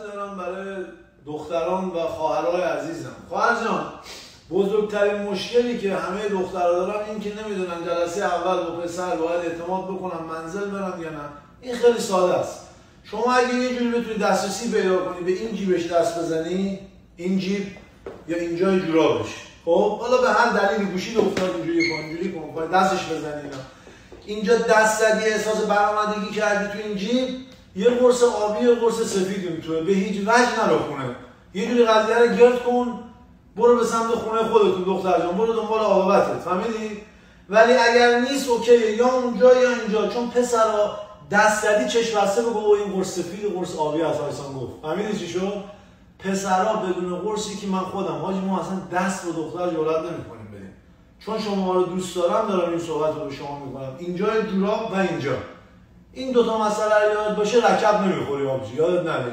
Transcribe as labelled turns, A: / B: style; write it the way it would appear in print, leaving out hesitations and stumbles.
A: دارم برای دختران و خواهرای عزیزم. خواهر جان، بزرگترین مشکلی که همه دخترها دارن این که نمیدونن جلسه اول با پسر باید اعتماد بکنن منزل برن یا نه. این خیلی ساده است. شما اگه یه جوری بتونی دسترسی پیدا کنی به این جیبش دست بزنی، این جیب یا اینجای جورابش، خب حالا به هر دلیلی گوشی افتاد اینجوری کن دستش بزنی، اینجا دست زدی احساس برآمدگی کردی تو این جیب، یه قرص آبی و قرص سفید میتونه به هیچ وجه نرو خونه. یه جوری قضیه رو گرد کن، برو به سمت خونه خودتون دختر جان، برو دنبال عاقبتت، فهمیدی؟ ولی اگر نیست اوکیه، یا اونجا یا اینجا، چون پسرا دست زدی چشم بسته بگو این قرص سفید قرص آبی از هایسان گفت. فهمیدی چی شد؟ پسرا بدون قرصی که من خودم حاجی ما اصلا دست به دختر جرئت نمی‌کنیم بدیم، چون شما رو دوست دارم این صحبت رو به شما می‌کنم. اینجا جوراب و اینجا، این دوتا مسئله یاد باشه رکب نمیخوری آبجی، یادت نره.